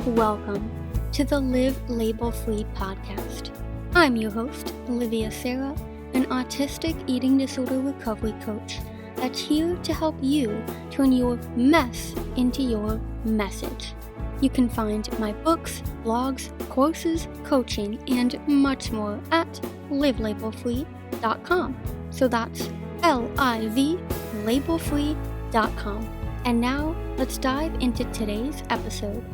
Welcome to the Live Label Free podcast. I'm your host, Olivia Sarah, an autistic eating disorder recovery coach that's here to help you turn your mess into your message. You can find my books, blogs, courses, coaching, and much more at livelabelfree.com. So that's L-I-V, labelfree.com. And now, let's dive into today's episode.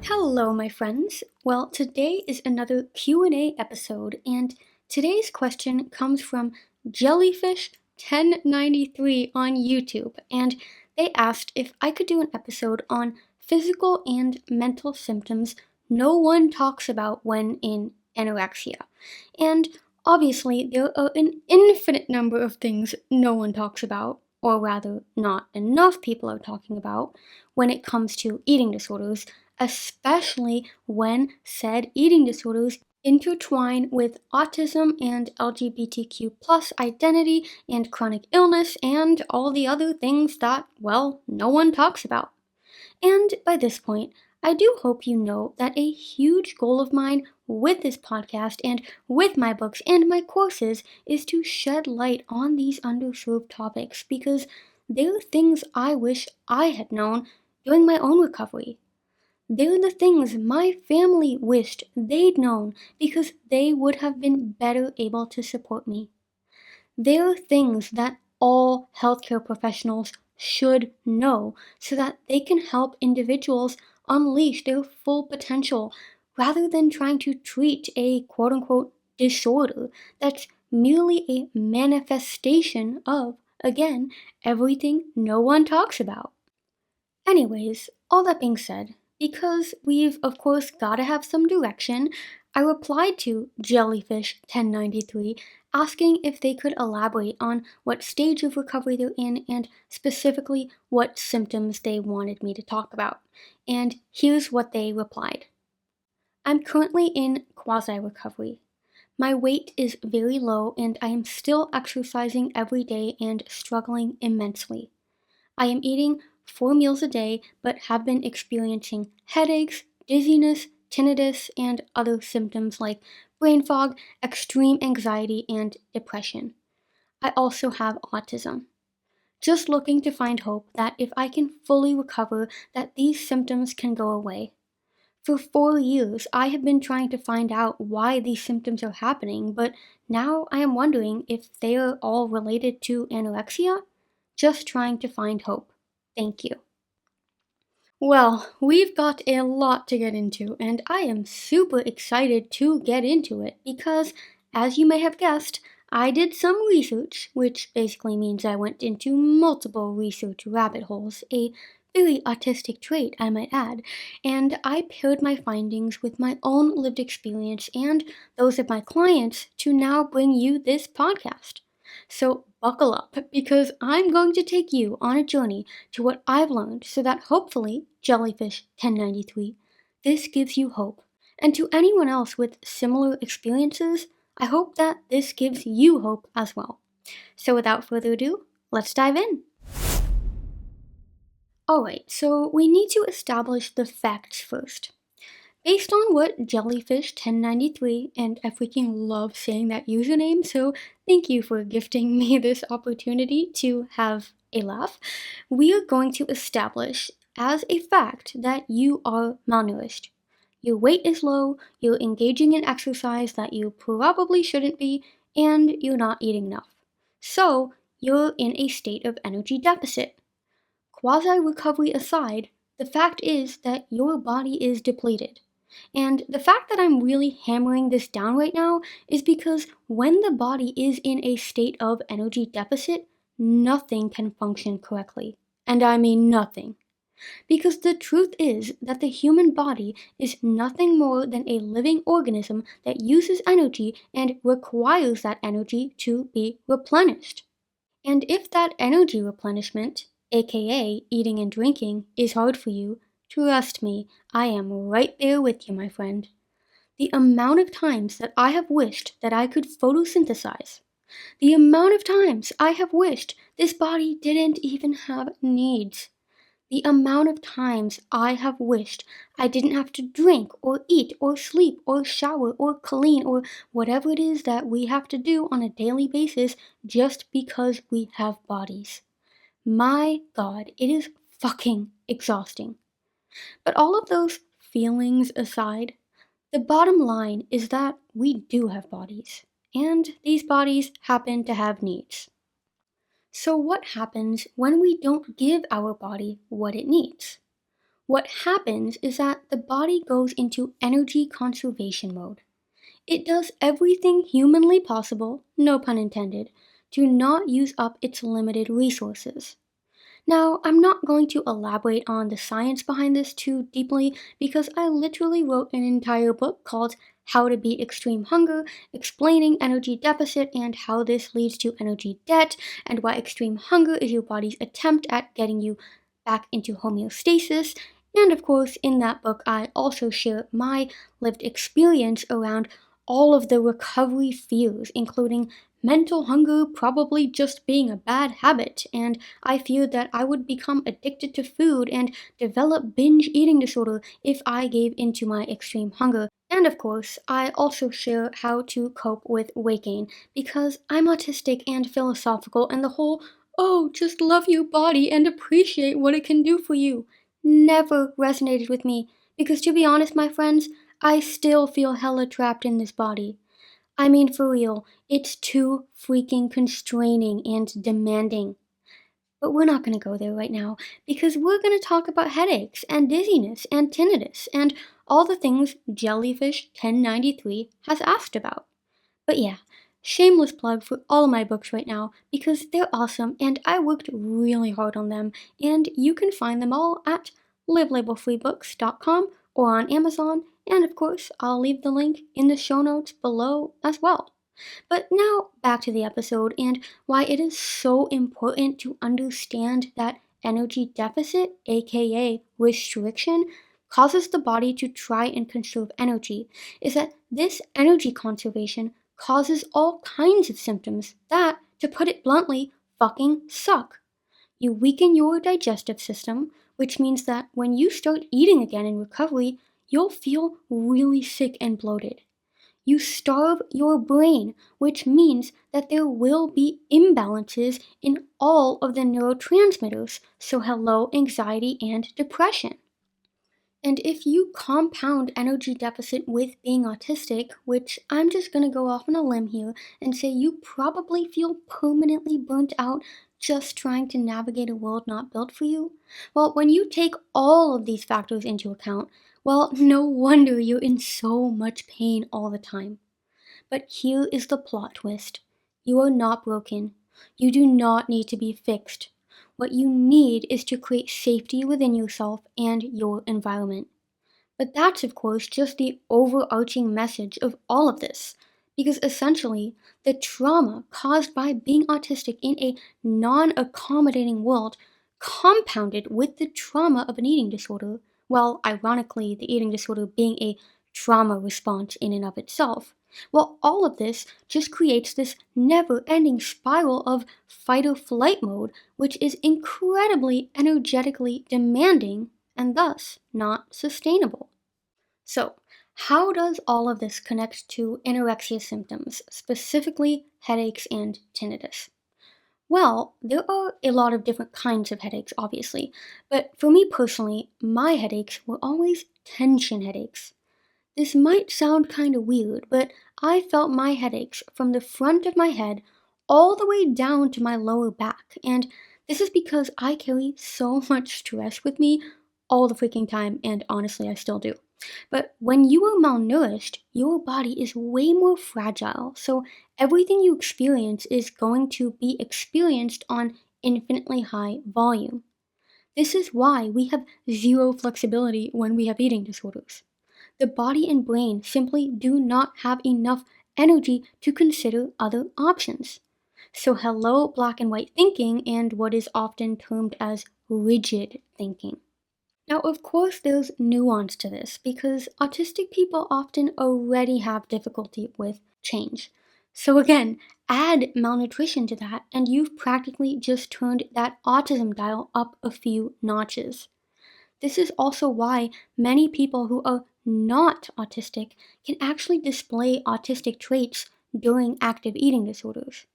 Hello, my friends. Well, today is another Q&A episode, and today's question comes from Jellyfish1093 on YouTube, and they asked if I could do an episode on physical and mental symptoms no one talks about when in anorexia. And obviously, there are an infinite number of things no one talks about, or rather, not enough people are talking about, when it comes to eating disorders, especially when said eating disorders intertwine with autism and LGBTQ plus identity and chronic illness and all the other things that, well, no one talks about. And by this point, I do hope you know that a huge goal of mine with this podcast and with my books and my courses is to shed light on these underserved topics because they're things I wish I had known during my own recovery. They're the things my family wished they'd known because they would have been better able to support me. They're things that all healthcare professionals should know so that they can help individuals unleash their full potential rather than trying to treat a quote-unquote disorder that's merely a manifestation of, again, everything no one talks about. Anyways, all that being said, because we've of course gotta have some direction, I replied to Jellyfish1093 asking if they could elaborate on what stage of recovery they're in and specifically what symptoms they wanted me to talk about. And here's what they replied. I'm currently in quasi recovery. My weight is very low and I am still exercising every day and struggling immensely. I am eating 4 meals a day, but have been experiencing headaches, dizziness, tinnitus, and other symptoms like brain fog, extreme anxiety, and depression. I also have autism. Just looking to find hope that if I can fully recover, that these symptoms can go away. For 4 years, I have been trying to find out why these symptoms are happening, but now I am wondering if they are all related to anorexia. Just trying to find hope. Thank you. Well, we've got a lot to get into, and I am super excited to get into it because, as you may have guessed, I did some research, which basically means I went into multiple research rabbit holes, a very autistic trait, I might add, and I paired my findings with my own lived experience and those of my clients to now bring you this podcast. So buckle up, because I'm going to take you on a journey to what I've learned so that hopefully, Jellyfish1093, this gives you hope. And to anyone else with similar experiences, I hope that this gives you hope as well. So without further ado, let's dive in. Alright, so we need to establish the facts first. Based on what Jellyfish1093, and I freaking love saying that username, so thank you for gifting me this opportunity to have a laugh, we are going to establish as a fact that you are malnourished. Your weight is low, you're engaging in exercise that you probably shouldn't be, and you're not eating enough. So, you're in a state of energy deficit. Quasi-recovery aside, the fact is that your body is depleted. And the fact that I'm really hammering this down right now is because when the body is in a state of energy deficit, nothing can function correctly. And I mean nothing. Because the truth is that the human body is nothing more than a living organism that uses energy and requires that energy to be replenished. And if that energy replenishment, aka eating and drinking, is hard for you, trust me, I am right there with you, my friend. The amount of times that I have wished that I could photosynthesize, the amount of times I have wished this body didn't even have needs, the amount of times I have wished I didn't have to drink or eat or sleep or shower or clean or whatever it is that we have to do on a daily basis just because we have bodies. My God, it is fucking exhausting. But all of those feelings aside, the bottom line is that we do have bodies, and these bodies happen to have needs. So, what happens when we don't give our body what it needs? What happens is that the body goes into energy conservation mode. It does everything humanly possible, no pun intended, to not use up its limited resources. Now, I'm not going to elaborate on the science behind this too deeply because I literally wrote an entire book called How to Beat Extreme Hunger, explaining energy deficit and how this leads to energy debt, and why extreme hunger is your body's attempt at getting you back into homeostasis. And of course, in that book, I also share my lived experience around all of the recovery fears, including mental hunger probably just being a bad habit, and I feared that I would become addicted to food and develop binge eating disorder if I gave into my extreme hunger. And of course, I also share how to cope with weight gain because I'm autistic and philosophical, and the whole, oh, just love your body and appreciate what it can do for you, never resonated with me because to be honest, my friends, I still feel hella trapped in this body. I mean, for real, it's too freaking constraining and demanding. But we're not going to go there right now because we're going to talk about headaches and dizziness and tinnitus and all the things Jellyfish 1093 has asked about. But yeah, shameless plug for all of my books right now because they're awesome and I worked really hard on them, and you can find them all at livelabelfreebooks.com or on Amazon, and of course I'll leave the link in the show notes below as well. But now back to the episode and why it is so important to understand that energy deficit, aka restriction, causes the body to try and conserve energy, is that this energy conservation causes all kinds of symptoms that, to put it bluntly, fucking suck. You weaken your digestive system, which means that when you start eating again in recovery, you'll feel really sick and bloated. You starve your brain, which means that there will be imbalances in all of the neurotransmitters, so hello anxiety and depression. And if you compound energy deficit with being autistic, which I'm just gonna go off on a limb here and say you probably feel permanently burnt out just trying to navigate a world not built for you, well, when you take all of these factors into account, well, no wonder you're in so much pain all the time. But here is the plot twist. You are not broken. You do not need to be fixed. What you need is to create safety within yourself and your environment. But that's, of course, just the overarching message of all of this. Because essentially, the trauma caused by being autistic in a non accommodating world, compounded with the trauma of an eating disorder, well, ironically, the eating disorder being a trauma response in and of itself, well, all of this just creates this never ending spiral of fight or flight mode, which is incredibly energetically demanding and thus not sustainable. So, how does all of this connect to anorexia symptoms, specifically headaches and tinnitus? Well, there are a lot of different kinds of headaches, obviously, but for me personally, my headaches were always tension headaches. This might sound kind of weird, but I felt my headaches from the front of my head all the way down to my lower back, and this is because I carry so much stress with me all the freaking time, and honestly, I still do. But when you are malnourished, your body is way more fragile, so everything you experience is going to be experienced on infinitely high volume. This is why we have zero flexibility when we have eating disorders. The body and brain simply do not have enough energy to consider other options. So, hello, black and white thinking and what is often termed as rigid thinking. Now, of course, there's nuance to this because autistic people often already have difficulty with change. So again, add malnutrition to that, and you've practically just turned that autism dial up a few notches. This is also why many people who are not autistic can actually display autistic traits during active eating disorders.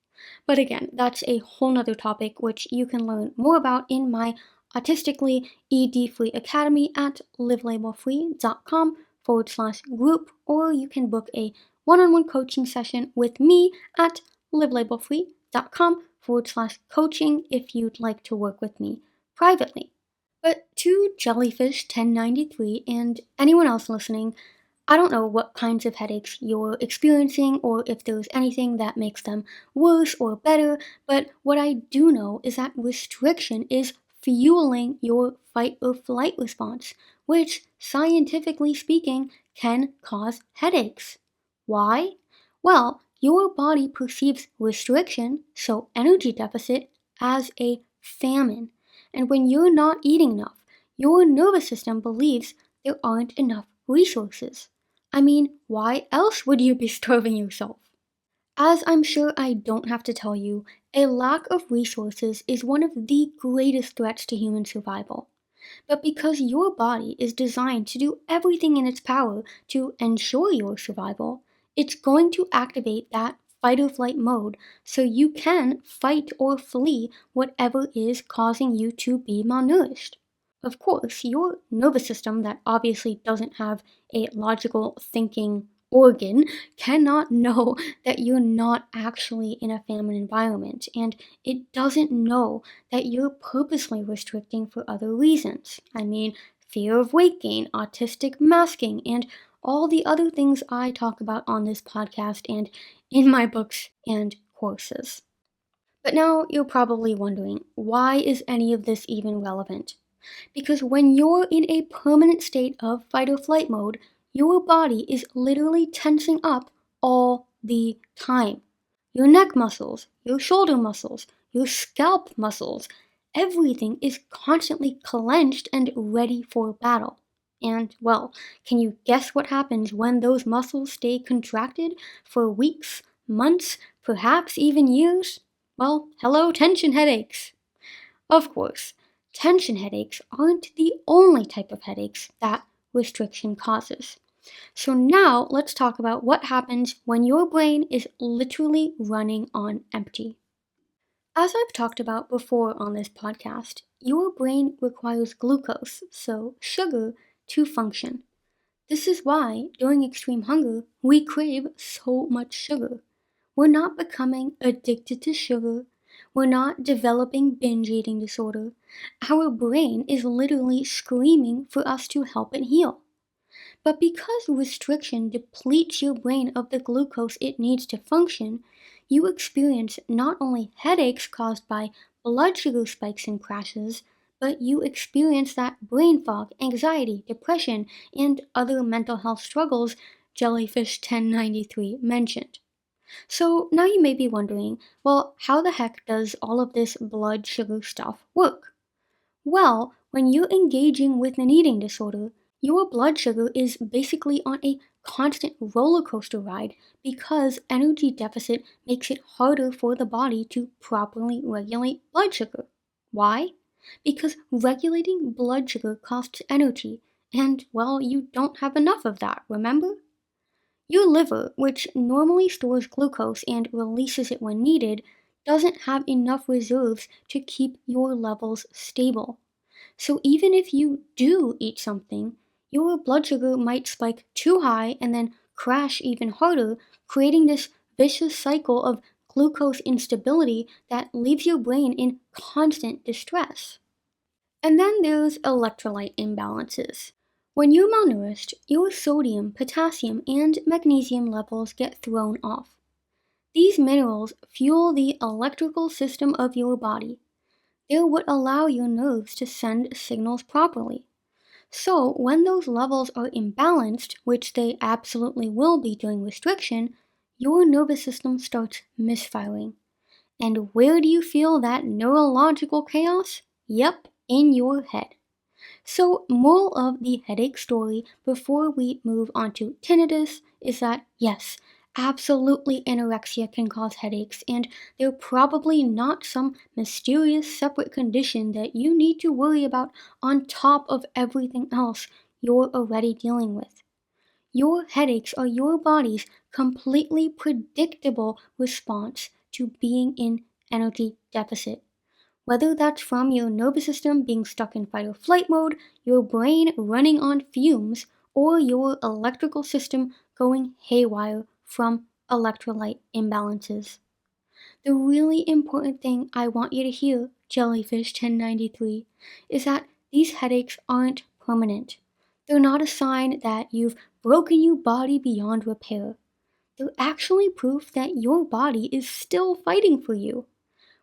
But again, that's a whole nother topic which you can learn more about in my Autistically ED Free Academy at livelabelfree.com/group, or you can book a one-on-one coaching session with me at livelabelfree.com/coaching if you'd like to work with me privately. But to Jellyfish 1093 and anyone else listening, I don't know what kinds of headaches you're experiencing or if there's anything that makes them worse or better, but what I do know is that restriction is fueling your fight or flight response, which, scientifically speaking, can cause headaches. Why? Well, your body perceives restriction, so energy deficit, as a famine. And when you're not eating enough, your nervous system believes there aren't enough resources. I mean, why else would you be starving yourself? As I'm sure I don't have to tell you, a lack of resources is one of the greatest threats to human survival. But because your body is designed to do everything in its power to ensure your survival, it's going to activate that fight or flight mode so you can fight or flee whatever is causing you to be malnourished. Of course, your nervous system, that obviously doesn't have a logical thinking organ, cannot know that you're not actually in a famine environment, and it doesn't know that you're purposely restricting for other reasons. I mean, fear of weight gain, autistic masking, and all the other things I talk about on this podcast and in my books and courses. But now you're probably wondering, why is any of this even relevant? Because when you're in a permanent state of fight or flight mode, your body is literally tensing up all the time. Your neck muscles, your shoulder muscles, your scalp muscles, everything is constantly clenched and ready for battle. And, well, can you guess what happens when those muscles stay contracted for weeks, months, perhaps even years? Well, hello, tension headaches. Of course, tension headaches aren't the only type of headaches that restriction causes. So now let's talk about what happens when your brain is literally running on empty. As I've talked about before on this podcast, your brain requires glucose, so sugar, to function. This is why, during extreme hunger, we crave so much sugar. We're not becoming addicted to sugar. We're not developing binge eating disorder. Our brain is literally screaming for us to help it heal. But because restriction depletes your brain of the glucose it needs to function, you experience not only headaches caused by blood sugar spikes and crashes, but you experience that brain fog, anxiety, depression, and other mental health struggles Jellyfish 1093 mentioned. So now you may be wondering, well, how the heck does all of this blood sugar stuff work? Well, when you're engaging with an eating disorder, your blood sugar is basically on a constant roller coaster ride because energy deficit makes it harder for the body to properly regulate blood sugar. Why? Because regulating blood sugar costs energy, and well, you don't have enough of that, remember? Your liver, which normally stores glucose and releases it when needed, doesn't have enough reserves to keep your levels stable. So even if you do eat something, your blood sugar might spike too high and then crash even harder, creating this vicious cycle of glucose instability that leaves your brain in constant distress. And then there's electrolyte imbalances. When you're malnourished, your sodium, potassium, and magnesium levels get thrown off. These minerals fuel the electrical system of your body. They're what allow your nerves to send signals properly. So, when those levels are imbalanced, which they absolutely will be during restriction, your nervous system starts misfiring. And where do you feel that neurological chaos? Yep, in your head. So, moral of the headache story before we move on to tinnitus is that yes, Absolutely, anorexia can cause headaches, and they're probably not some mysterious separate condition that you need to worry about on top of everything else you're already dealing with. Your headaches are your body's completely predictable response to being in energy deficit. Whether that's from your nervous system being stuck in fight or flight mode, your brain running on fumes, or your electrical system going haywire from electrolyte imbalances. The really important thing I want you to hear, Jellyfish 1093, is that these headaches aren't permanent. They're not a sign that you've broken your body beyond repair. They're actually proof that your body is still fighting for you.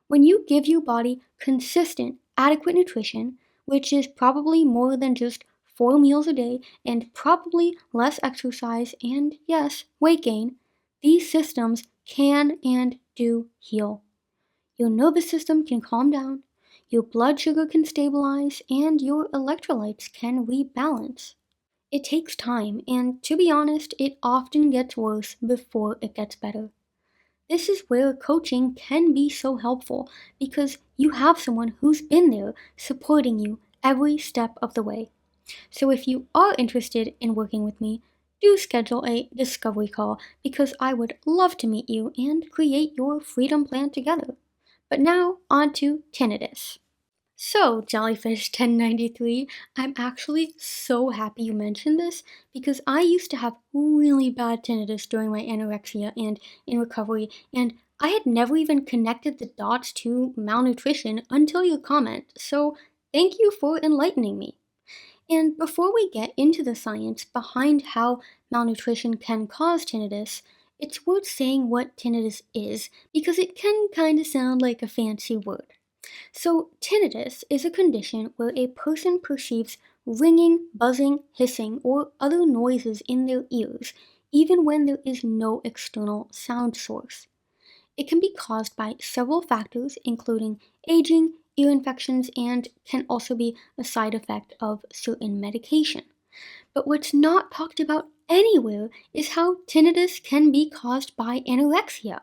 When you give your body consistent, adequate nutrition, which is probably more than just 4 meals a day and probably less exercise and, yes, weight gain, these systems can and do heal. Your nervous system can calm down, your blood sugar can stabilize, and your electrolytes can rebalance. It takes time, and to be honest, it often gets worse before it gets better. This is where coaching can be so helpful because you have someone who's been there supporting you every step of the way. So if you are interested in working with me, do schedule a discovery call because I would love to meet you and create your freedom plan together. But now, on to tinnitus. So, Jellyfish 1093, I'm actually so happy you mentioned this because I used to have really bad tinnitus during my anorexia and in recovery, and I had never even connected the dots to malnutrition until your comment. So, thank you for enlightening me. And before we get into the science behind how malnutrition can cause tinnitus, it's worth saying what tinnitus is because it can kind of sound like a fancy word. So, tinnitus is a condition where a person perceives ringing, buzzing, hissing, or other noises in their ears, even when there is no external sound source. It can be caused by several factors, including aging, ear infections, and can also be a side effect of certain medication. But what's not talked about anywhere is how tinnitus can be caused by anorexia.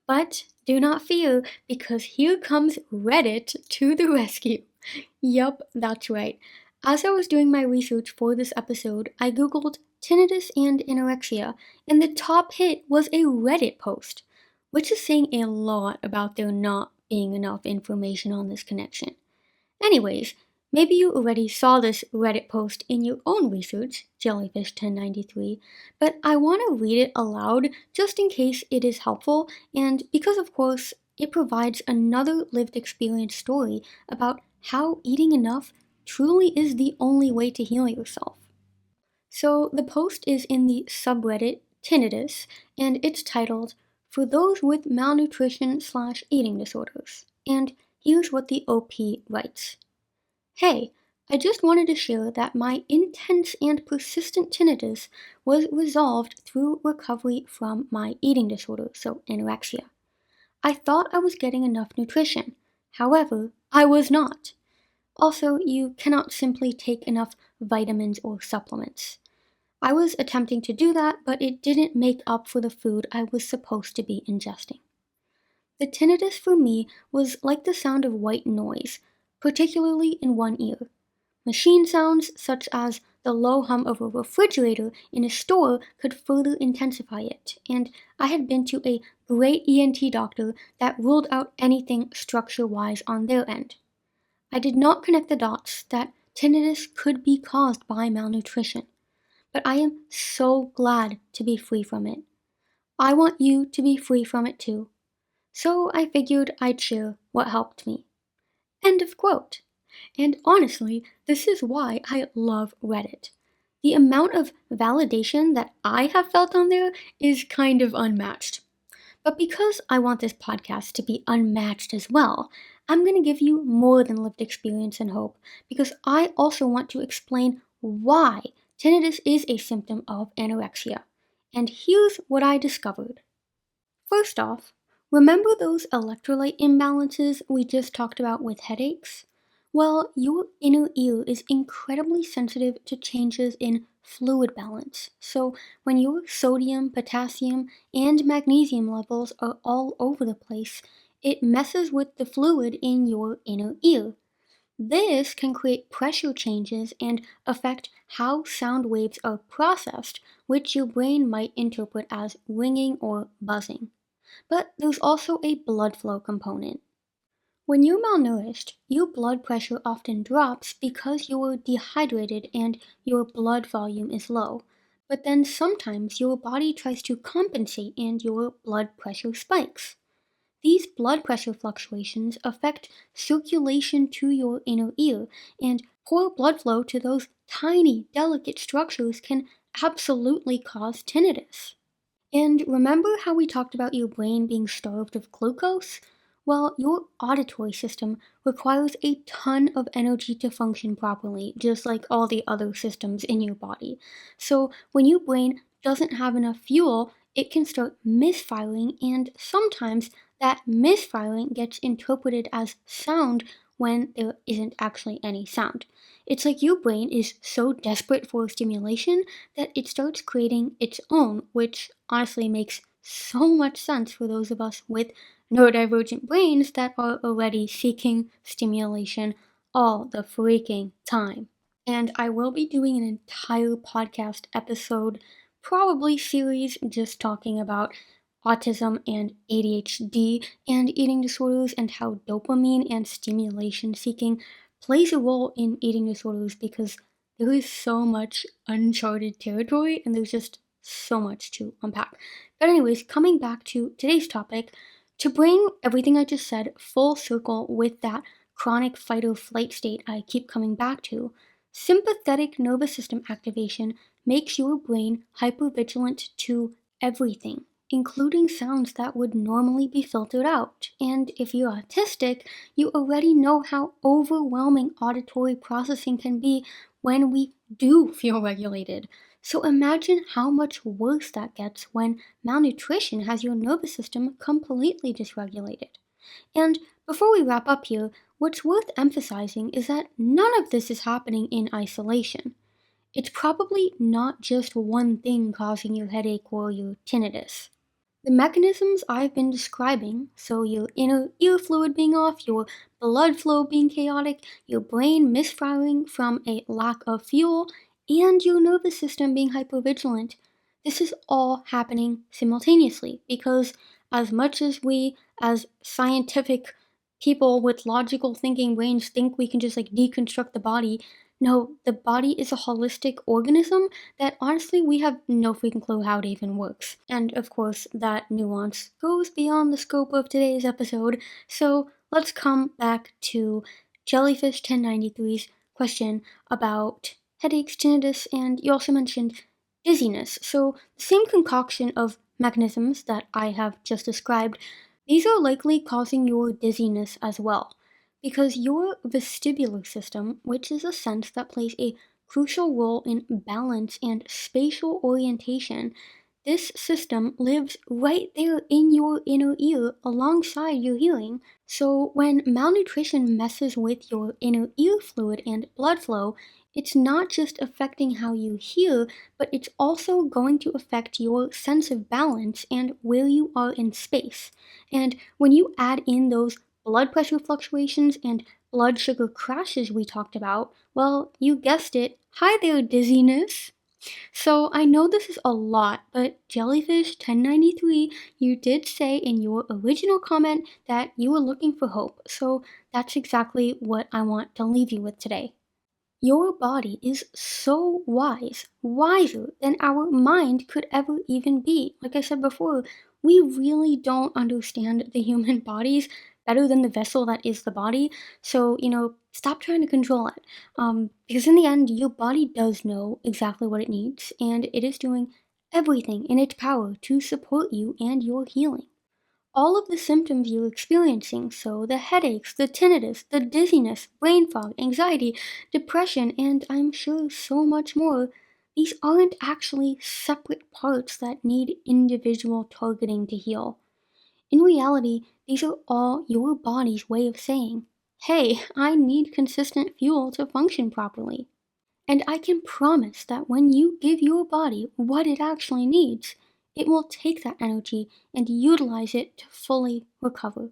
But do not fear, because here comes Reddit to the rescue. Yup, that's right. As I was doing my research for this episode, I googled tinnitus and anorexia, and the top hit was a Reddit post, which is saying a lot about there not being enough information on this connection. Anyways, maybe you already saw this Reddit post in your own research, Jellyfish 1093, but I want to read it aloud just in case it is helpful and because, of course, it provides another lived experience story about how eating enough truly is the only way to heal yourself. So the post is in the subreddit Tinnitus and it's titled For Those with Malnutrition/Eating Disorders. And here's what the OP writes. Hey, I just wanted to share that my intense and persistent tinnitus was resolved through recovery from my eating disorder, so anorexia. I thought I was getting enough nutrition. However, I was not. Also, you cannot simply take enough vitamins or supplements. I was attempting to do that, but it didn't make up for the food I was supposed to be ingesting. The tinnitus for me was like the sound of white noise, particularly in one ear. Machine sounds, such as the low hum of a refrigerator in a store, could further intensify it, and I had been to a great ENT doctor that ruled out anything structure-wise on their end. I did not connect the dots that tinnitus could be caused by malnutrition, but I am so glad to be free from it. I want you to be free from it too. So I figured I'd share what helped me. End of quote. And honestly, this is why I love Reddit. The amount of validation that I have felt on there is kind of unmatched. But because I want this podcast to be unmatched as well, I'm going to give you more than lived experience and hope because I also want to explain why tinnitus is a symptom of anorexia. And here's what I discovered. First off, remember those electrolyte imbalances we just talked about with headaches? Well, your inner ear is incredibly sensitive to changes in fluid balance. So, when your sodium, potassium, and magnesium levels are all over the place, it messes with the fluid in your inner ear. This can create pressure changes and affect how sound waves are processed, which your brain might interpret as ringing or buzzing. But there's also a blood flow component. When you're malnourished, your blood pressure often drops because you're dehydrated and your blood volume is low. But then sometimes your body tries to compensate and your blood pressure spikes. These blood pressure fluctuations affect circulation to your inner ear, and poor blood flow to those tiny, delicate structures can absolutely cause tinnitus. And remember how we talked about your brain being starved of glucose? Well, your auditory system requires a ton of energy to function properly, just like all the other systems in your body. So, when your brain doesn't have enough fuel, it can start misfiring, and sometimes that misfiring gets interpreted as sound when there isn't actually any sound. It's like your brain is so desperate for stimulation that it starts creating its own, which honestly makes so much sense for those of us with neurodivergent brains that are already seeking stimulation all the freaking time. And I will be doing an entire podcast episode, probably series, just talking about autism and ADHD and eating disorders and how dopamine and stimulation seeking plays a role in eating disorders because there is so much uncharted territory and there's just so much to unpack. But, anyways, coming back to today's topic, to bring everything I just said full circle with that chronic fight or flight state I keep coming back to, sympathetic nervous system activation makes your brain hypervigilant to everything, including sounds that would normally be filtered out. And if you're autistic, you already know how overwhelming auditory processing can be when we do feel regulated. So imagine how much worse that gets when malnutrition has your nervous system completely dysregulated. And before we wrap up here, what's worth emphasizing is that none of this is happening in isolation. It's probably not just one thing causing your headache or your tinnitus. The mechanisms I've been describing, so your inner ear fluid being off, your blood flow being chaotic, your brain misfiring from a lack of fuel, and your nervous system being hypervigilant, this is all happening simultaneously because as much as we, as scientific people with logical thinking brains, think we can just like deconstruct the body, no, the body is a holistic organism that honestly we have no freaking clue how it even works. And of course, that nuance goes beyond the scope of today's episode, so let's come back to Jellyfish 1093's question about headaches, tinnitus, and you also mentioned dizziness. So, the same concoction of mechanisms that I have just described, these are likely causing your dizziness as well. Because your vestibular system, which is a sense that plays a crucial role in balance and spatial orientation, this system lives right there in your inner ear alongside your hearing. So, when malnutrition messes with your inner ear fluid and blood flow, it's not just affecting how you hear, but it's also going to affect your sense of balance and where you are in space. And when you add in those blood pressure fluctuations and blood sugar crashes we talked about, well, you guessed it. Hi there, dizziness. So I know this is a lot, but Jellyfish 1093, you did say in your original comment that you were looking for hope. So that's exactly what I want to leave you with today. Your body is so wise, wiser than our mind could ever even be. Like I said before, we really don't understand the human bodies better than the vessel that is the body. So, stop trying to control it. Because in the end, your body does know exactly what it needs, and it is doing everything in its power to support you and your healing. All of the symptoms you're experiencing, so the headaches, the tinnitus, the dizziness, brain fog, anxiety, depression, and I'm sure so much more, these aren't actually separate parts that need individual targeting to heal. In reality, these are all your body's way of saying, hey, I need consistent fuel to function properly. And I can promise that when you give your body what it actually needs, it will take that energy and utilize it to fully recover.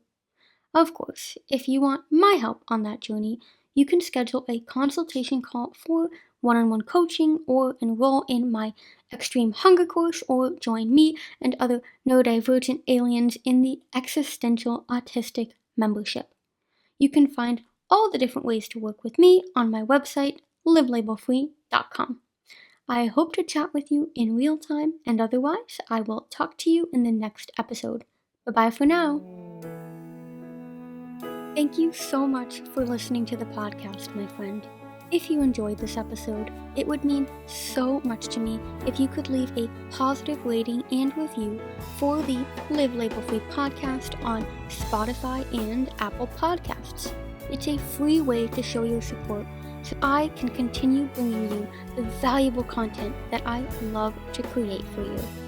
Of course, if you want my help on that journey, you can schedule a consultation call for one-on-one coaching or enroll in my Extreme Hunger course or join me and other neurodivergent aliens in the Existential Autistic membership. You can find all the different ways to work with me on my website, livelabelfree.com. I hope to chat with you in real time, and otherwise, I will talk to you in the next episode. Bye-bye for now. Thank you so much for listening to the podcast, my friend. If you enjoyed this episode, it would mean so much to me if you could leave a positive rating and review for the Live Label Free podcast on Spotify and Apple Podcasts. It's a free way to show your support so I can continue bringing you the valuable content that I love to create for you.